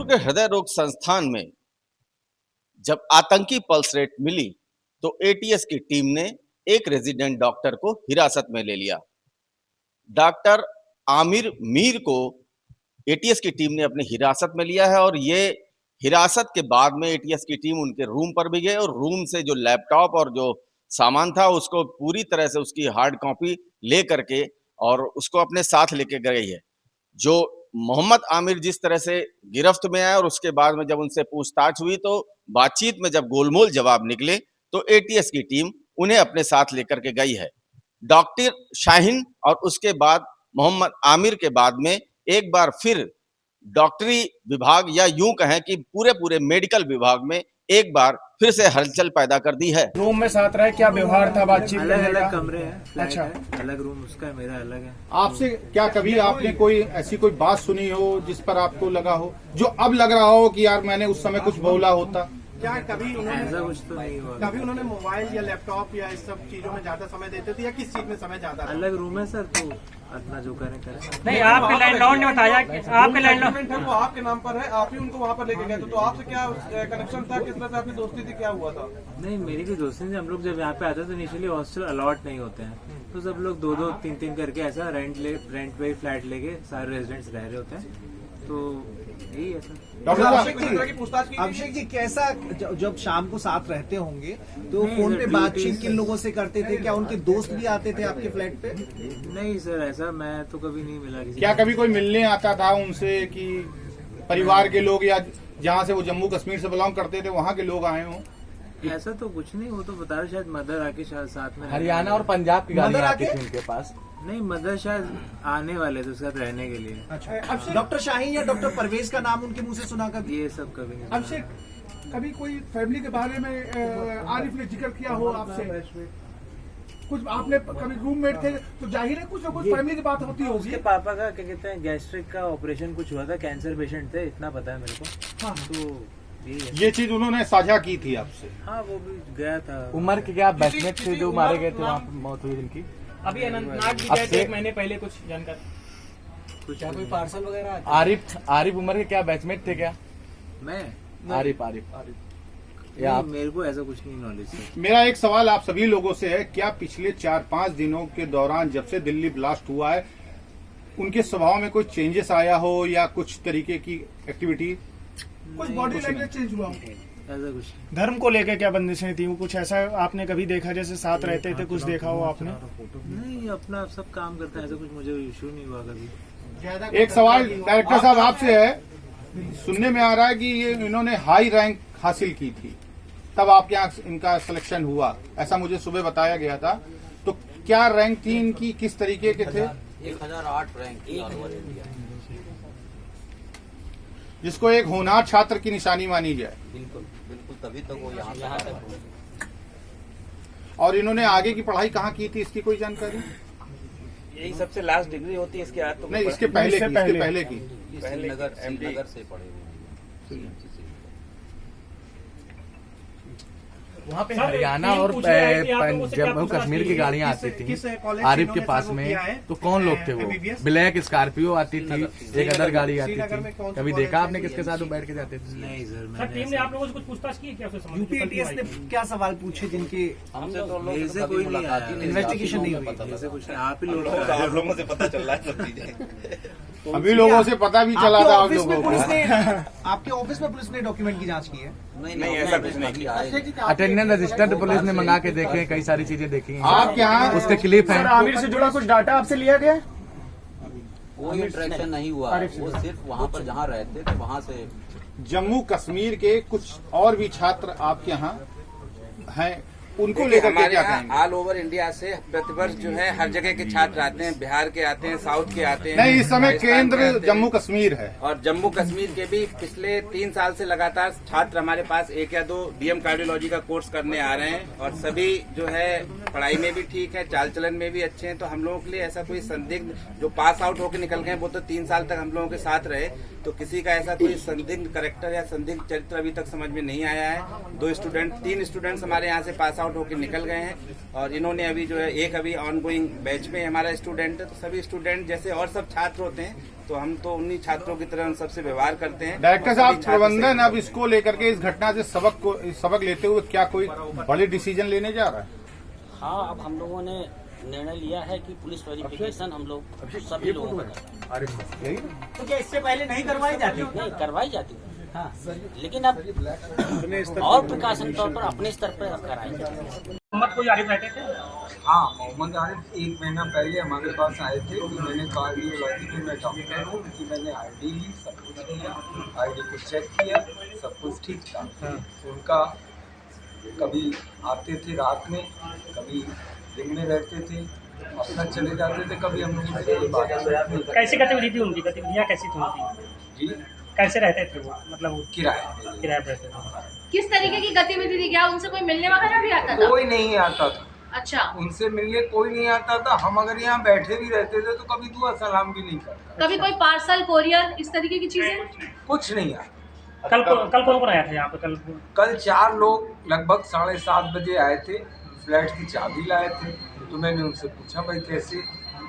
दुर्ग हृदय रोग संस्थान में जब आतंकी पल्स रेट मिली तो एटीएस की टीम ने एक रेजिडेंट डॉक्टर को हिरासत में ले लिया। डॉक्टर आमिर मीर को एटीएस की टीम ने अपनी हिरासत में लिया है और ये हिरासत के बाद में एटीएस की टीम उनके रूम पर भी गए और रूम से जो लैपटॉप और जो सामान था उसको पूरी तरह से उसकी हार्ड कॉपी ले करके और उसको अपने साथ लेके गई है। जो मोहम्मद आमिर जिस तरह से गिरफ्त में आए और उसके बाद में जब उनसे पूछताछ हुई तो बातचीत में जब गोलमोल जवाब निकले तो एटीएस की टीम उन्हें अपने साथ लेकर के गई है। डॉक्टर शाहीन और उसके बाद मोहम्मद आमिर के बाद में एक बार फिर डॉक्टरी विभाग या यूं कहें कि पूरे मेडिकल विभाग में एक बार फिर से हलचल पैदा कर दी है। रूम में साथ रहे, क्या व्यवहार था, बातचीत करने का? अलग कमरे हैं, अच्छा, अलग रूम उसका है, मेरा अलग है। आपसे क्या कभी आपने कोई ऐसी कोई बात सुनी हो जिस पर आपको लगा हो, जो अब लग रहा हो कि यार मैंने उस समय कुछ बोला होता? क्या कभी उन्होंने ऐसा कुछ तो नहीं हुआ। कभी उन्होंने मोबाइल या लैपटॉप या इस सब चीजों में ज्यादा समय देते थे या किस चीज में समय ज्यादा था? अलग रूम है सर, तो अपना जो करें करें। नहीं, आपके लैंडलॉर्ड ने बताया कि आपके लैंडलॉर्ड डॉक्यूमेंट है वो आपके नाम पर है, आप ही उनको वहाँ पर लेके गए थे, तो आपसे क्या कनेक्शन था, किस तरह से आपकी दोस्ती थी, क्या हुआ था? नहीं, मेरी भी दोस्ती थी। हम लोग जब यहाँ पे आते हैं तो इनिशियली हॉस्टल अलॉट नहीं होते हैं, तो सब लोग दो दो तीन तीन करके ऐसा रेंट पे फ्लैट लेके सारे रेजिडेंट्स रह रहे होते हैं, तो यही है सर। अभिषेक जी, कैसा जब शाम को साथ रहते होंगे तो फोन पे बातचीत किन लोगों से करते थे? क्या उनके दोस्त भी आते थे आपके फ्लैट पे? नहीं सर, ऐसा मैं तो कभी नहीं मिला किसी। क्या कभी कोई मिलने आता था उनसे कि परिवार के लोग या जहाँ से वो जम्मू कश्मीर से बिलोंग करते थे वहाँ के लोग आए हों? ऐसा तो कुछ नहीं, वो तो बता रहे शायद मदर आके शायद साथ में हरियाणा और पंजाब की गाड़ियां आती थी उनके पास। नहीं, मदर शायद आने वाले थे उसके साथ रहने के लिए। अच्छा, डॉक्टर शाहीन या डॉक्टर परवेज का नाम उनके मुंह से सुना कभी? ये सब कभी नहीं। अभिषेक, कभी कोई फैमिली के बारे में आरिफ ने जिक्र किया हो आपसे? कुछ आपने कभी रूममेट थे तो जाहिर है कुछ ना कुछ फैमिली की बात होती होगी। उसके पापा का क्या कहते हैं गैस्ट्रिक का ऑपरेशन कुछ हुआ था, कैंसर पेशेंट थे, इतना पता है मेरे को। हाँ। तो ये चीज उन्होंने साझा की थी आपसे? हाँ, वो भी गया था। उम्र के क्या बैचमेट थे जो मारे गए थे, वहाँ पे मौत हुई जिनकी? अभी अनंतनाग भी गए थे 1 महीने पहले, कुछ जानकारी? क्या कोई पार्सल वगैरह? आरिफ उम्र के क्या बैचमेट थे क्या? मैं आरिफ नहीं, मेरे को ऐसा कुछ नहीं नॉलेज है। मेरा एक सवाल आप सभी लोगों से है, क्या पिछले 4-5 दिनों के दौरान जब से दिल्ली ब्लास्ट हुआ है उनके स्वभाव में कोई चेंजेस आया हो या कुछ तरीके की एक्टिविटी? कुछ बॉडी लैंग्वेज चेंज हुआ हो? ऐसा कुछ धर्म को लेकर क्या बंदिशें थी? वो कुछ ऐसा आपने कभी देखा, जैसे साथ रहते थे, कुछ देखा हो आपने? नहीं, अपना सब काम करता है, ऐसा कुछ मुझे इशू नहीं हुआ कभी। एक सवाल डायरेक्टर साहब आपसे है, सुनने में आ रहा है कि ये इन्होंने हाई रैंक हासिल की थी, तब आपके यहाँ इनका सिलेक्शन हुआ, ऐसा मुझे सुबह बताया गया था। तो क्या रैंक थी इनकी, किस तरीके के थे? 1008 रैंक थी ऑल ओवर इंडिया, जिसको एक होनहार छात्र की निशानी मानी जाए। बिल्कुल बिल्कुल, तभी तो वो यहाँ तक। और इन्होंने आगे की पढ़ाई कहाँ की थी, इसकी कोई जानकारी? यही सबसे लास्ट डिग्री होती है, इसके बाद तो नहीं, इसके पहले की श्रीनगर से पढ़े हुए हैं। वहाँ पे हरियाणा और जम्मू कश्मीर की गाड़ियाँ आती थी आरिफ के पास में, तो कौन लोग थे वो? ब्लैक स्कॉर्पियो आती थी, एक अदर गाड़ी आती थी, कभी देखा आपने किसके साथ वो बैठ के जाते थे? नहीं सर, टीम ने आप लोगों से कुछ पूछताछ की है क्या? यूपीएटीएस ने क्या सवाल पूछे जिनके हमसे तो मेरे से कोई नहीं आया, इन्वेस्टिगेशन नहीं हुई? ऐसे कुछ नहीं, आप ही लोग लोगों से पता चल रहा है सब चीजें। अभी लोगों से पता भी चला था आप लोगों को। आपके ऑफिस में पुलिस ने डॉक्यूमेंट की जांच की है? नहीं, ऐसा कुछ नहीं। अटेंडेंस रजिस्टर्ड पुलिस ने मंगा के देखे, कई सारी चीजें देखी हैं। आप यहाँ उसके क्लिप हैं। आमिर से जुड़ा कुछ डाटा आपसे लिया गया? कोई इंटरेक्शन नहीं हुआ, वो सिर्फ वहाँ पर जहाँ रहते थे वहाँ से। जम्मू कश्मीर के कुछ और भी छात्र आपके यहाँ हैं, उनको लेकर के क्या कहेंगे? ऑल ओवर इंडिया से प्रतिवर्ष जो है हर जगह के छात्र आते हैं, बिहार के आते हैं, साउथ के आते हैं। नहीं, इस समय केंद्र जम्मू कश्मीर है और जम्मू कश्मीर के भी पिछले 3 साल से लगातार छात्र हमारे पास 1 या 2 डीएम कार्डियोलॉजी का कोर्स करने आ रहे हैं और सभी जो है पढ़ाई में भी ठीक है, चाल चलन में भी अच्छे हैं। तो हम लोगों के लिए ऐसा कोई संदिग्ध जो पास आउट होकर निकल गए वो तो 3 साल तक हम लोगों के साथ रहे, तो किसी का ऐसा कोई संदिग्ध कैरेक्टर या संदिग्ध चरित्र अभी तक समझ में नहीं आया है। 3 स्टूडेंट्स हमारे यहाँ से पास आउट होकर निकल गए हैं। और इन्होंने अभी जो है एक अभी ऑन गोइंग बैच में हमारा स्टूडेंट है। तो सभी स्टूडेंट जैसे और सब छात्र होते हैं, तो हम तो उन्हीं छात्रों की तरह उन सबसे व्यवहार करते हैं। डायरेक्टर साहब, प्रबंधन अब इसको लेकर के इस घटना से सबक लेते हुए क्या कोई बड़े डिसीजन लेने जा रहा है? हाँ, अब हम लोगों ने निर्णय लिया है कि पुलिस वेरिफिकेशन हम लोग सभी लोगों का तो क्या इससे पहले नहीं करवाई जाती? नहीं करवाई जाती, हाँ, लेकिन अब और प्रिकॉशन तौर पर अपने स्तर पर कराई जाती है। मोहम्मद कोई आरिफ रहते थे? हाँ, मोहम्मद आरिफ 1 महीना पहले हमारे पास आए थे कि मैंने कार्डियोलॉजी में मैं डॉक्टर हूँ, कि मैंने आईडी ली, सब कुछ किया, आईडी को चेक किया, सब कुछ ठीक था। उनका कभी आते थे रात में, कभी दिन में रहते थे, अपना चले जाते थे, कभी हम लोग से कोई बात नहीं। कैसी गतिविधि थी उनकी? गतिविधियाँ कैसी थी उनकी? जी, कैसे रहते थे वो? मतलब किराए किराए पर रहते थे। किस तरीके की गतिविधि थी? क्या उनसे कोई मिलने वगैरह भी आता था? कोई नहीं आता था। अच्छा, उनसे मिलने कोई नहीं आता था। हम अगर यहाँ बैठे भी रहते थे तो कभी दुआ सलाम भी नहीं करता। कभी कोई पार्सल, कोरियर, इस तरीके की चीजें? कुछ नहीं आता। कल कौन कौन आया था यहाँ पे? कल 4 लोग लगभग 7:30 बजे आए थे, फ्लैट की चाबी लाए थे। तो मैंने उनसे पूछा भाई कैसे,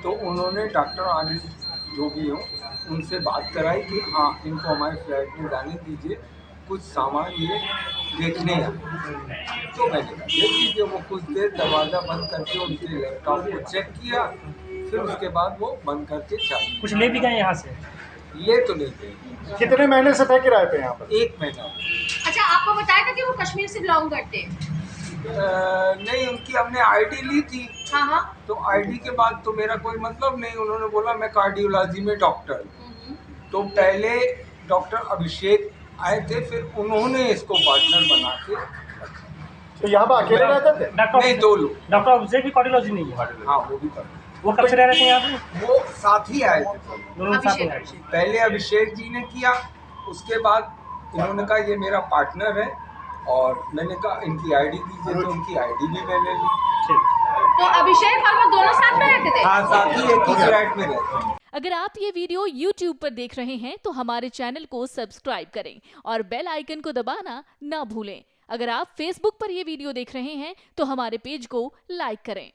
तो उन्होंने डॉक्टर आरिफ जो भी हो उनसे बात कराई कि हाँ इनको हमारे फ्लैट में जाने दीजिए, कुछ सामान ये देखने आए। तो मैंने कहा देख लीजिए। वो कुछ देर दरवाज़ा बंद करके उनके लैपटॉप को चेक किया, फिर उसके बाद वो बंद करके चाबी। कुछ ले भी गए यहाँ से? ले तो नहीं गए। कितने महीने से थे किराए पे यहाँ पर? 1 महीना। अच्छा, आपको बताया था कि वो कश्मीर से बिलोंग करते हैं? नहीं, उनकी हमने आईडी ली थी। हाँ हाँ। तो आईडी के बाद तो मेरा कोई मतलब नहीं। उन्होंने बोला मैं कार्डियोलॉजी में डॉक्टर हूँ। तो पहले डॉक्टर अभिषेक आए थे, फिर उन्होंने इसको पार्टनर बना के रखा। तो यहाँ पर अकेले रहते थे? नहीं, 2 लोग। डॉक्टर अभिषेक भी कार्डियोलॉजी नहीं है? हाँ, वो भी करते। वो कब से रह रहे थे यहाँ पे? वो साथ ही आए थे। दोनों साथ में आए। पहले अभिषेक जी ने किया, उसके बाद इन्होंने कहा ये मेरा पार्टनर है, और मैंने कहा इनकी आईडी दीजिए, तो उनकी आईडी भी मैंने ली। तो अभिषेक और वो दोनों साथ में रहते थे? हाँ, साथ ही एक ही फ्लैट में रहते हैं। अगर आप ये वीडियो YouTube पर देख रहे हैं तो हमारे चैनल को सब्सक्राइब करें और बेल आइकन को दबाना ना भूलें। अगर आप Facebook पर ये वीडियो देख रहे हैं तो हमारे पेज को लाइक करें।